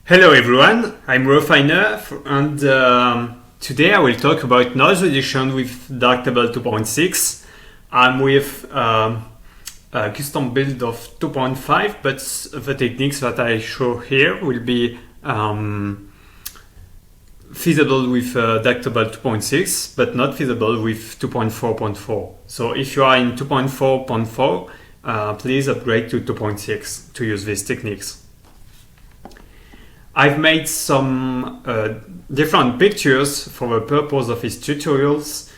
Hello everyone, I'm Refiner and today I will talk about noise reduction with Darktable 2.6. I'm with a custom build of 2.5, but the techniques that I show here will be feasible with Darktable 2.6, but not feasible with 2.4.4. So if you are in 2.4.4, please upgrade to 2.6 to use these techniques. I've made some different pictures for the purpose of these tutorials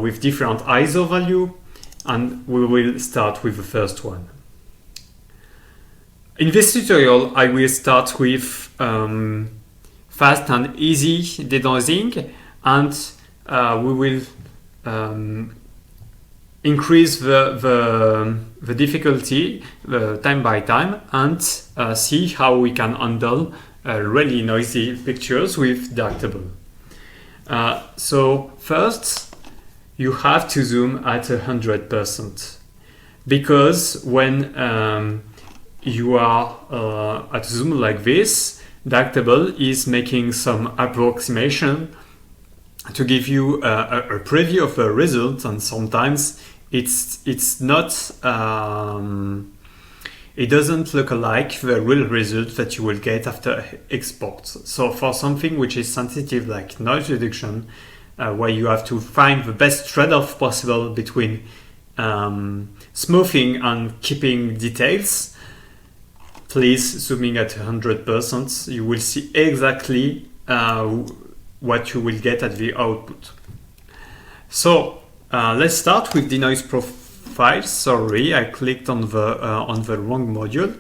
with different ISO value, and we will start with the first one. In this tutorial, I will start with fast and easy denoising, and we will increase the difficulty time by time and see how we can handle really noisy pictures with Darktable. So first, you have to zoom at 100%, because when you are at a zoom like this, Darktable is making some approximation to give you a preview of the result, and sometimes it's not it doesn't look like the real result that you will get after export. So for something which is sensitive like noise reduction, where you have to find the best trade-off possible between smoothing and keeping details, please zooming at 100%, you will see exactly what you will get at the output. So let's start with denoise profile. Sorry, I clicked on the wrong module.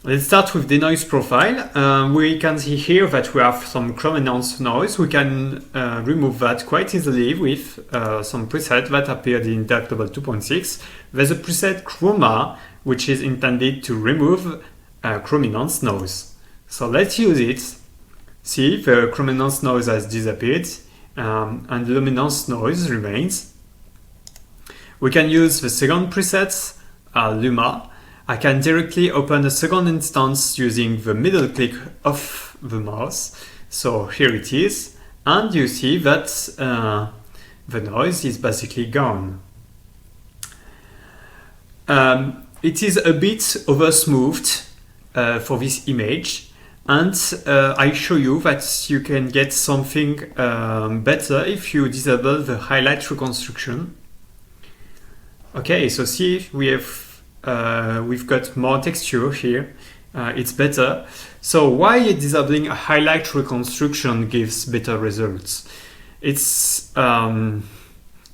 Let's start with denoise profile. We can see here that we have some chrominance noise. We can remove that quite easily with some preset that appeared in Darktable 2.6. There's a preset chroma, which is intended to remove chrominance noise. So let's use it. See, the chrominance noise has disappeared and luminance noise remains. We can use the second preset, Luma. I can directly open a second instance using the middle click of the mouse. So here it is, and you see that the noise is basically gone. It is a bit over smoothed for this image, and I show you that you can get something better if you disable the highlight reconstruction. Okay, so see, we've got more texture here. It's better. So why disabling a highlight reconstruction gives better results? It's a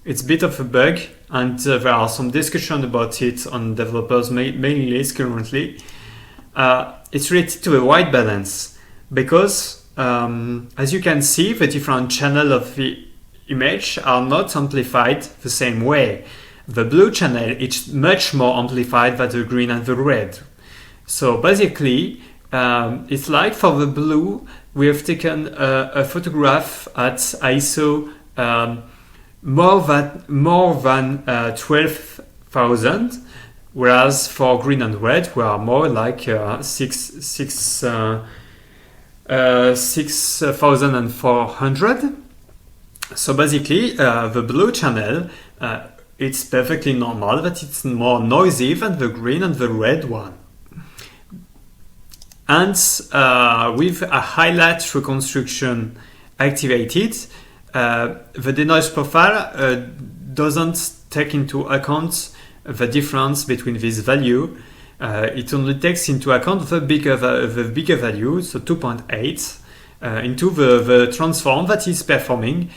bit of a bug, and there are some discussion about it on developers mailing lists currently. It's related to the white balance, because as you can see, the different channels of the image are not amplified the same way. The blue channel is much more amplified than the green and the red. So basically, it's like for the blue, we have taken a photograph at ISO more than 12,000, whereas for green and red, we are more like 6,400. So basically, the blue channel, it's perfectly normal that it's more noisy than the green and the red one. And with a highlight reconstruction activated, the denoise profile doesn't take into account the difference between this value. It only takes into account the bigger value, so 2.8, into the transform that is performing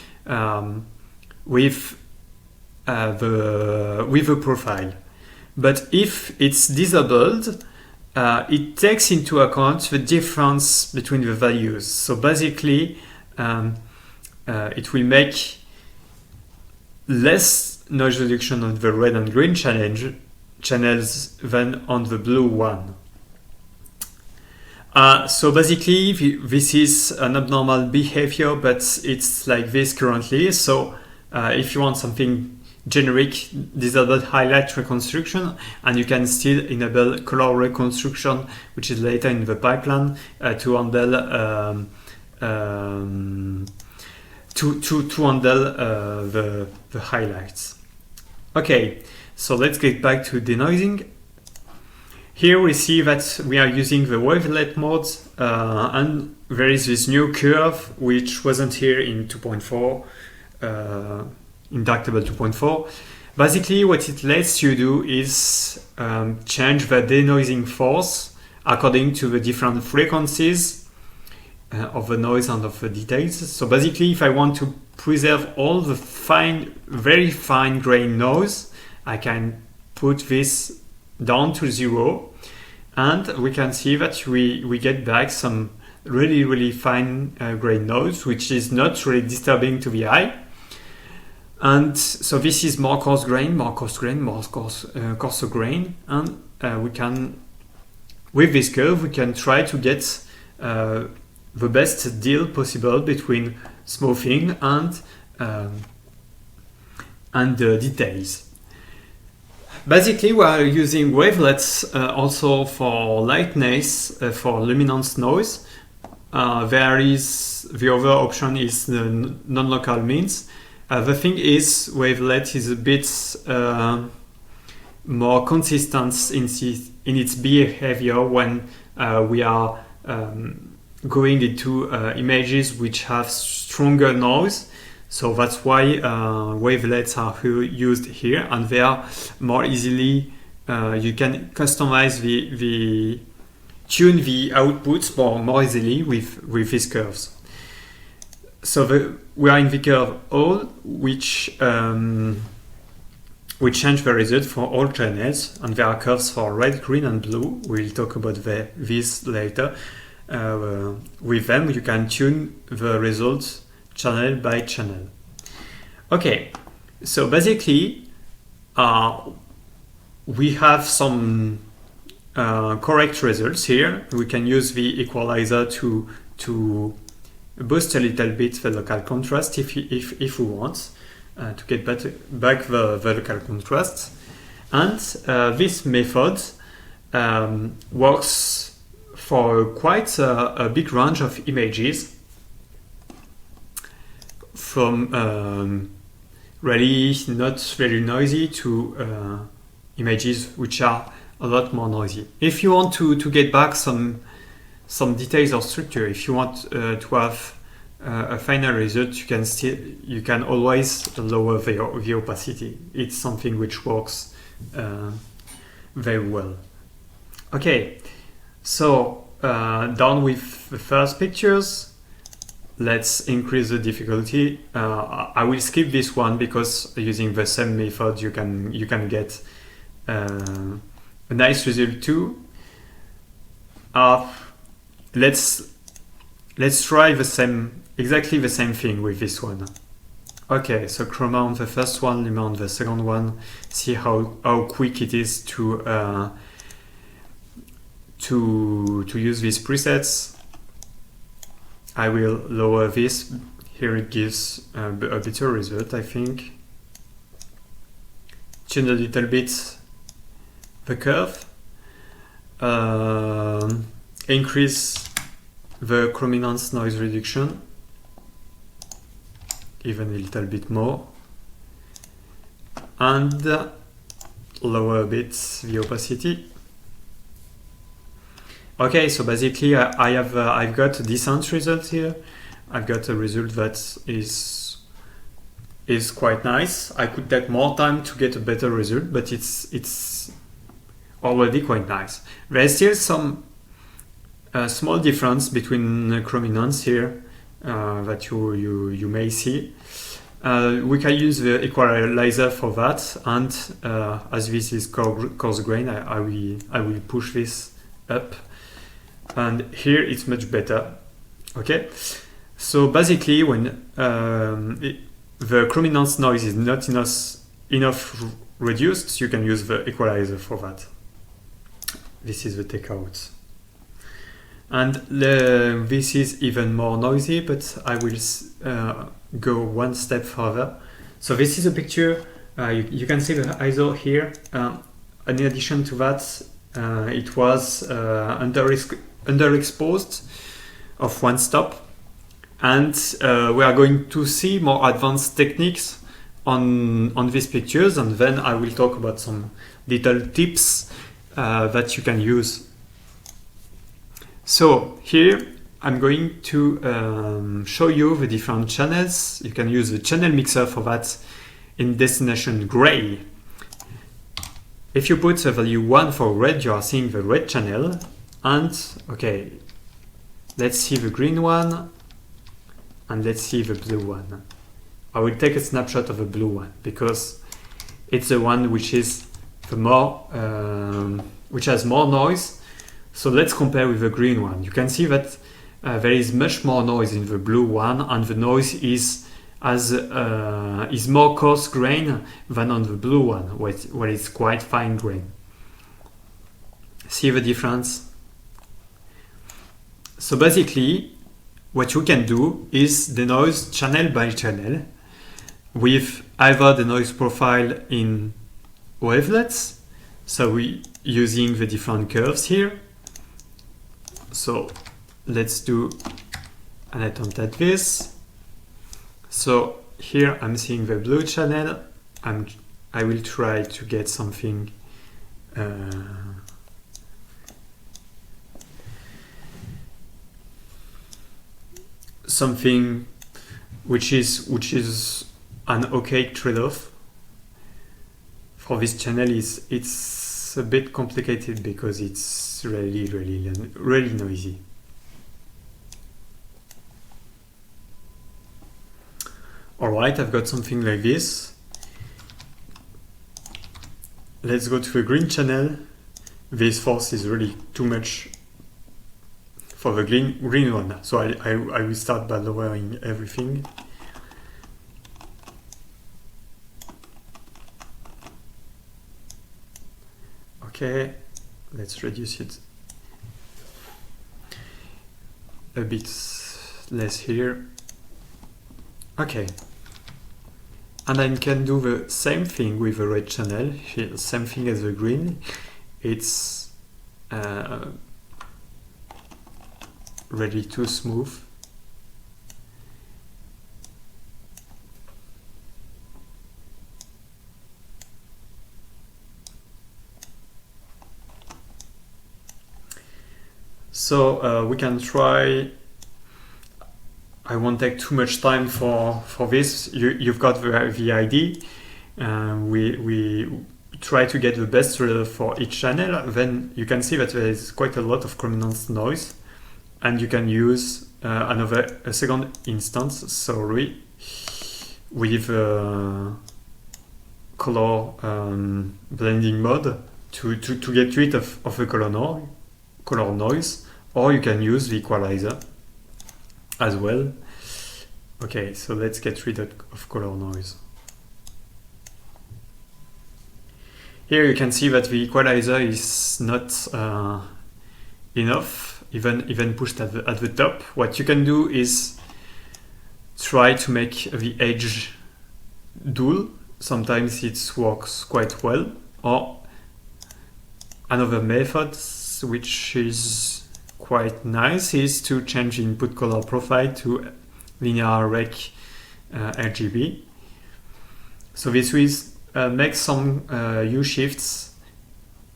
with the profile. But if it's disabled, it takes into account the difference between the values. So basically, it will make less noise reduction on the red and green channels than on the blue one. So basically, this is an abnormal behavior, but it's like this currently. So if you want something generic disable highlight reconstruction, and you can still enable color reconstruction, which is later in the pipeline, to handle the highlights. Okay, so let's get back to denoising. Here we see that we are using the wavelet mode, and there is this new curve which wasn't here in 2.4, in Darktable 2.4. Basically what it lets you do is change the denoising force according to the different frequencies of the noise and of the details. So basically, if I want to preserve all the very fine grain noise, I can put this down to 0, and we can see that we get back some really fine grain noise, which is not really disturbing to the eye. And so this is more coarse grain, coarser grain, and we can, with this curve, we can try to get the best deal possible between smoothing and the details. Basically, we are using wavelets also for lightness, for luminance noise. There is the other option is the non-local means. The thing is, wavelet is a bit more consistent in its behavior when we are going into images which have stronger noise. So that's why wavelets are used here, and they are more easily, you can customize tune the outputs more easily with these curves. So we are in the curve O, which we change the result for all channels, and there are curves for red, green, and blue. We'll talk about this later. With them, you can tune the results channel by channel. Okay, so basically, we have some correct results here. We can use the equalizer to boost a little bit the local contrast if we want to get back the local contrast. And this method works for quite a big range of images, from really not very noisy to images which are a lot more noisy. If you want to get back some details or structure, if you want to have a final result, you can always lower the opacity. It's something which works very well. Okay, so done with the first pictures. Let's increase the difficulty. I will skip this one because using the same method you can get a nice result too. Let's try exactly the same thing with this one. Okay, so chroma on the first one, luma on the second one. See how quick it is to use these presets. I will lower this. Here it gives a better result, I think. Tune a little bit the curve. Increase the chrominance noise reduction even a little bit more, and lower a bit the opacity. Okay, so basically I've got a decent result here. I've got a result that is quite nice. I could take more time to get a better result, but it's already quite nice. There's still some small difference between chrominance here that you may see. We can use the equalizer for that, and as this is coarse grain, I will push this up, and here it's much better. Okay, so basically when the chrominance noise is not enough reduced, you can use the equalizer for that. This is the takeout. And this is even more noisy, but I will go one step further. So this is a picture You can see the ISO here. And in addition to that, it was underexposed of one stop. And we are going to see more advanced techniques on these pictures, and then I will talk about some little tips that you can use. So here I'm going to show you the different channels. You can use the channel mixer for that in destination gray. If you put the value 1 for red, you are seeing the red channel. And okay, let's see the green one, and let's see the blue one. I will take a snapshot of the blue one because it's the one which is the more which has more noise. So let's compare with the green one. You can see that there is much more noise in the blue one, and the noise is more coarse grain than on the blue one, where it's quite fine grain. See the difference? So basically, what you can do is denoise channel by channel with either the noise profile in wavelets. So we using the different curves here. So let's do an attempt at this. So here I'm seeing the blue channel. I will try to get something something which is an okay trade-off. For this channel it's a bit complicated because it's really noisy. Alright, I've got something like this. Let's go to the green channel. This force is really too much for the green one. So I will start by lowering everything. Okay, let's reduce it a bit less here. Okay, and I can do the same thing with the red channel. Here, same thing as the green. It's really too smooth. So we can try. I won't take too much time for this. You've got the idea. We try to get the best for each channel. Then you can see that there is quite a lot of chrominance noise, and you can use a second instance. Sorry, with color blending mode to get rid of the color noise, or you can use the equalizer as well. Okay, so let's get rid of color noise. Here you can see that the equalizer is not enough, even pushed at the top. What you can do is try to make the edge dull. Sometimes it works quite well. Or another method, which is quite nice, is to change input color profile to linear rec RGB. So this will make some U shifts,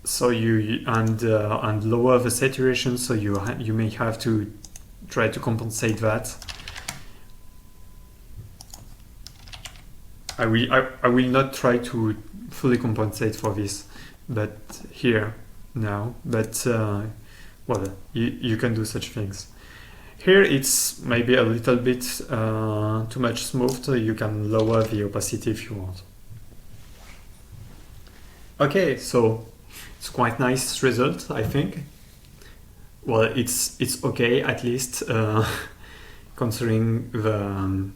so and lower the saturation. So you may have to try to compensate that. I will not try to fully compensate for this, but here now. But well, you can do such things. Here it's maybe a little bit too much smooth, so you can lower the opacity if you want. Okay, so it's quite nice result, I think. Well, it's okay, at least considering the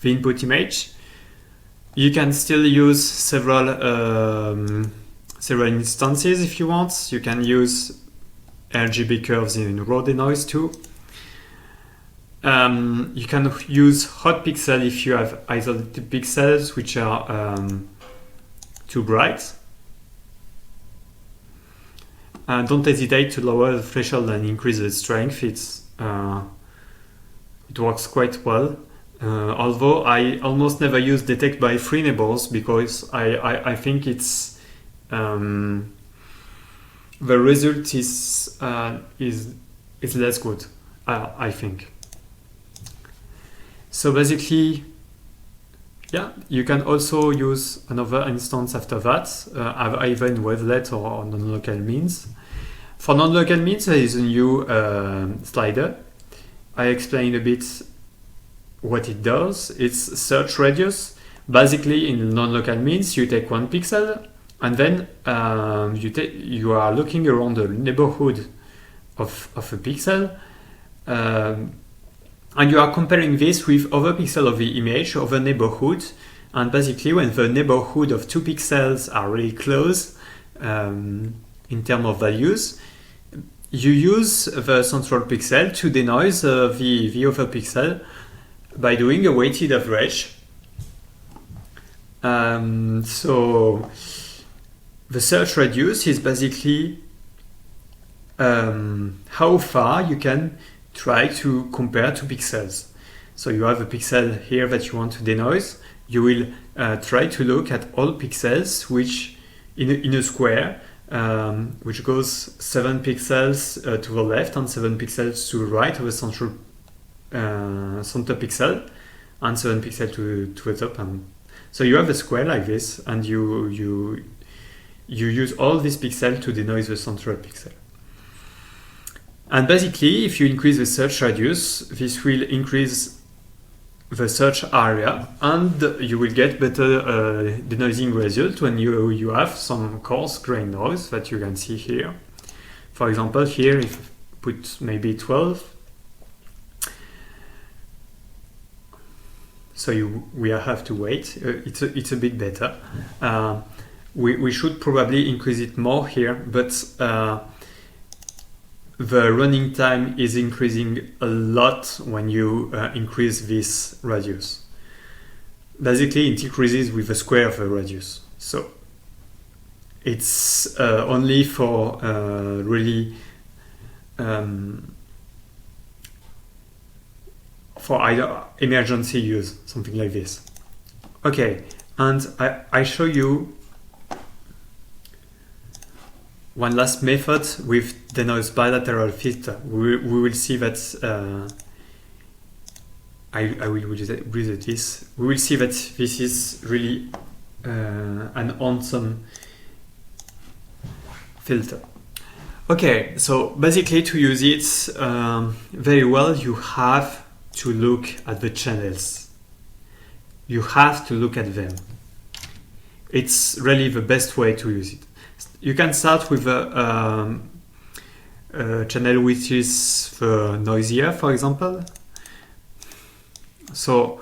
input image. You can still use several instances if you want. You can use RGB curves in raw denoise too. You can use hot pixel if you have isolated pixels which are too bright. Don't hesitate to lower the threshold and increase the strength. It works quite well. Although I almost never use detect by free neighbors because I think it's the result is less good. I think. So basically, yeah, you can also use another instance after that, either in wavelet or non-local means. For non-local means, there is a new slider. I explained a bit what it does. It's search radius. Basically, in non-local means, you take 1 pixel and then you are looking around the neighborhood of a pixel. And you are comparing this with other pixels of the image, of the neighborhood. And basically, when the neighborhood of 2 pixels are really close in terms of values, you use the central pixel to denoise the other pixel by doing a weighted average. So the search radius is basically how far you can try to compare 2 pixels. So you have a pixel here that you want to denoise. You will try to look at all pixels which in a square which goes 7 pixels to the left and 7 pixels to the right of the central center pixel and 7 pixels to the top. And so you have a square like this, and you use all these pixels to denoise the central pixel. And basically, if you increase the search radius, this will increase the search area, and you will get better denoising result when you have some coarse grain noise that you can see here. For example, here if I put maybe 12, so we have to wait. It's a bit better. We should probably increase it more here, but the running time is increasing a lot when you increase this radius. Basically, it increases with the square of the radius. So it's only for really for either emergency use, something like this. Okay, and I show you one last method with denoise bilateral filter. We will see that I will read this. We will see that this is really an awesome filter. Okay, so basically to use it very well, you have to look at the channels. You have to look at them. It's really the best way to use it. You can start with a channel which is the noisier, for example. So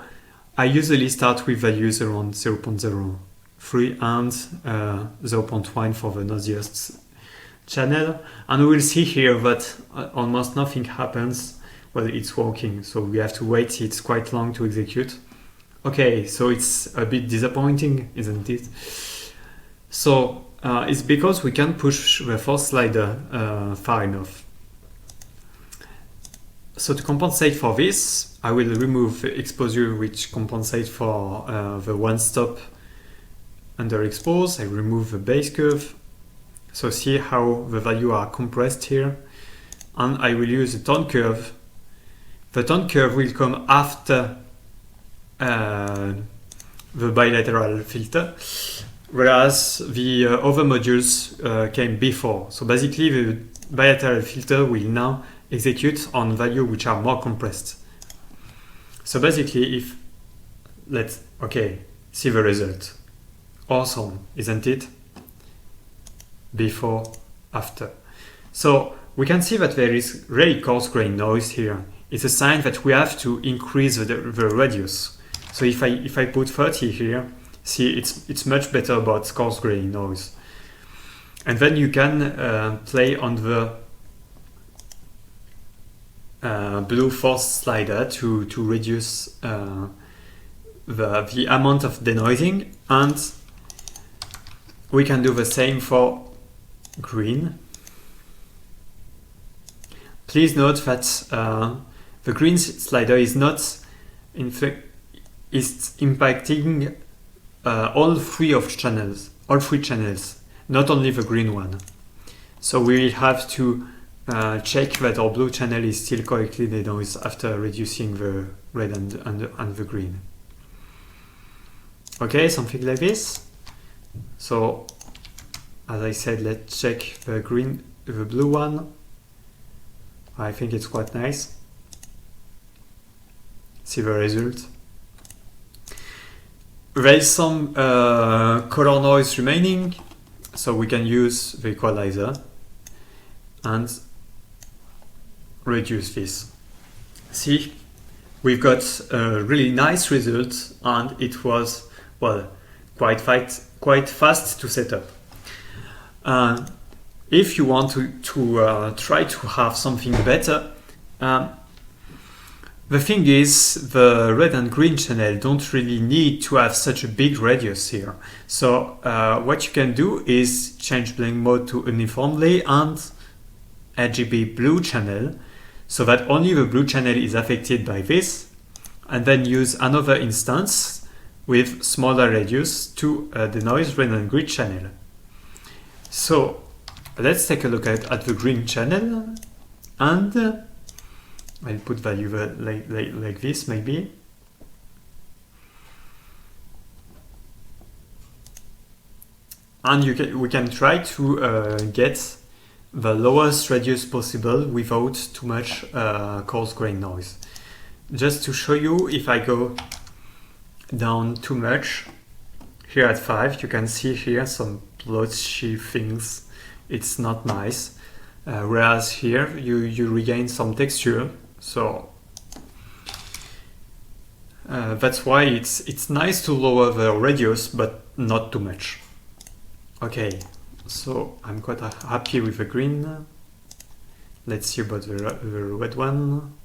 I usually start with values around 0.03 and 0.1 for the noisiest channel. And we will see here that almost nothing happens while it's working. So we have to wait. It's quite long to execute. Okay, so it's a bit disappointing, isn't it? So it's because we can push the force slider far enough. So to compensate for this, I will remove the exposure which compensates for the one stop underexpose. I remove the base curve. So see how the values are compressed here. And I will use the tone curve. The tone curve will come after the bilateral filter, whereas the other modules came before. So basically the bilateral filter will now execute on values which are more compressed. So basically if see the result. Awesome, isn't it? Before, after. So we can see that there is really coarse grain noise here. It's a sign that we have to increase the radius. So if I put 30 here, see it's much better about coarse grain noise. And then you can play on the blue force slider to reduce the amount of denoising and we can do the same for green. Please note that the green slider is not is impacting all three channels, not only the green one. So we will have to check that our blue channel is still correctly denoised after reducing the red and the green. Okay, something like this. So, as I said, let's check the blue one. I think it's quite nice. See the result. There is some color noise remaining, so we can use the equalizer and reduce this. See, we've got a really nice result, and it was, well, quite fast to set up. If you want to try to have something better, the thing is, the red and green channel don't really need to have such a big radius here. So what you can do is change blend mode to uniformly and RGB blue channel, so that only the blue channel is affected by this, and then use another instance with smaller radius to denoise red and green channel. So let's take a look at the green channel, and I'll put value like this maybe. And we can try to get the lowest radius possible without too much coarse grain noise. Just to show you, if I go down too much, here at 5, you can see here some blotchy things. It's not nice. Whereas here you regain some texture. So that's why it's nice to lower the radius, but not too much. Okay, so I'm quite happy with the green. Let's see about the red one.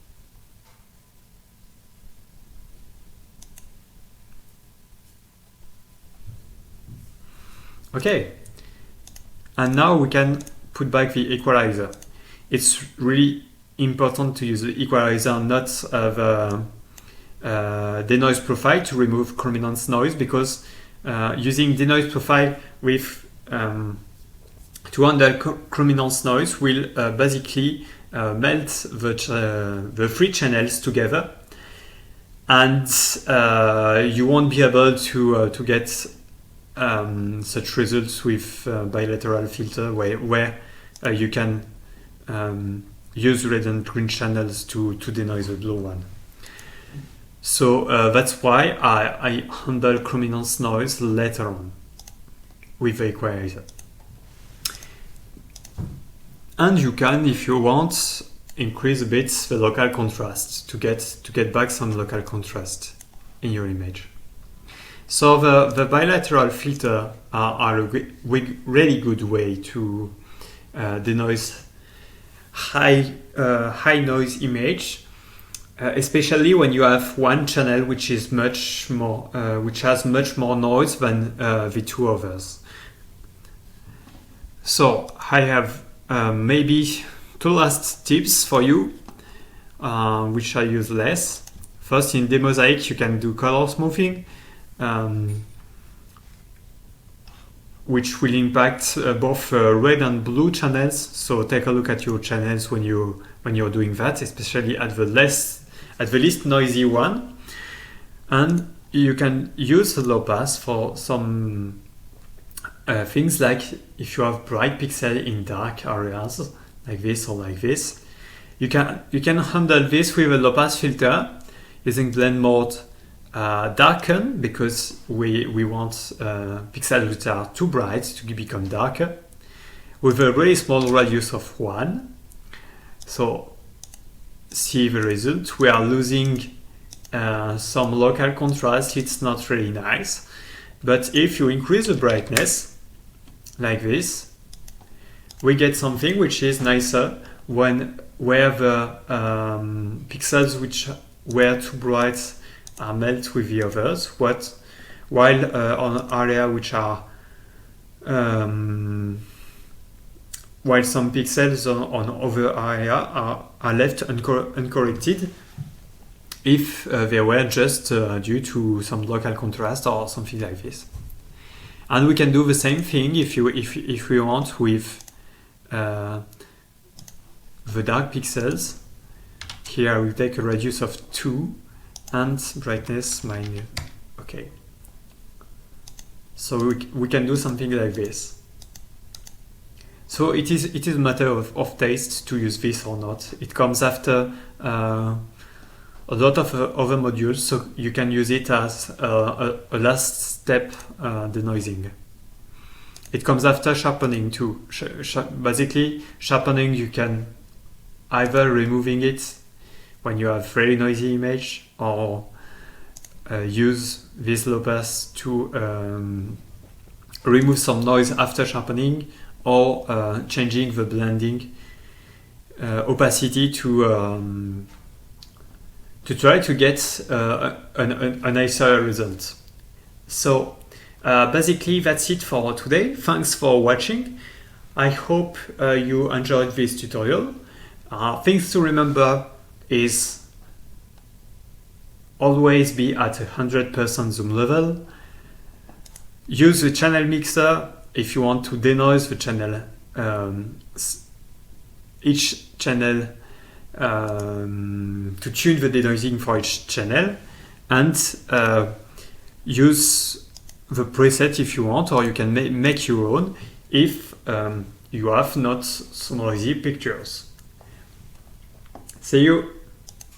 Okay, and now we can put back the equalizer. It's really important to use the equalizer, not the denoise profile, to remove chrominance noise, because using denoise profile with to handle chrominance noise will basically melt the three channels together, and you won't be able to get such results with bilateral filter where you can use red and green channels to denoise the blue one. So that's why I handle chrominance noise later on with the equalizer. And you can, if you want, increase a bit the local contrast to get back some local contrast in your image. So the bilateral filter are a really good way to denoise high noise image, especially when you have one channel which is much more which has much more noise than the two others. So I have maybe two last tips for you, which I use less. First, in demosaic you can do color smoothing, which will impact both red and blue channels. So take a look at your channels when you're doing that, especially at the least noisy one. And you can use the low pass for some things, like if you have bright pixel in dark areas like this or like this, you can handle this with a low pass filter using blend mode darken, because we want pixels which are too bright to become darker, with a really small radius of 1. So see the result. We are losing some local contrast. It's not really nice. But if you increase the brightness like this, we get something which is nicer where the pixels which were too bright are melt with the others, while on area which are while some pixels on other area are left uncorrected if they were just due to some local contrast or something like this. And we can do the same thing if we want with the dark pixels. Here I will take a radius of 2 and brightness minus. Okay. So we can do something like this. So it is a matter of taste to use this or not. It comes after a lot of other modules, so you can use it as a last step denoising. It comes after sharpening too. Basically, sharpening, you can either removing it when you have very noisy image, or use this lowpass to remove some noise after sharpening, or changing the blending opacity to try to get a nicer result. So basically that's it for today. Thanks for watching. I hope you enjoyed this tutorial. Things to remember is always be at 100% zoom level. Use the channel mixer if you want to denoise the channel, each channel, to tune the denoising for each channel, and use the preset if you want, or you can make your own if you have not so noisy pictures. See you!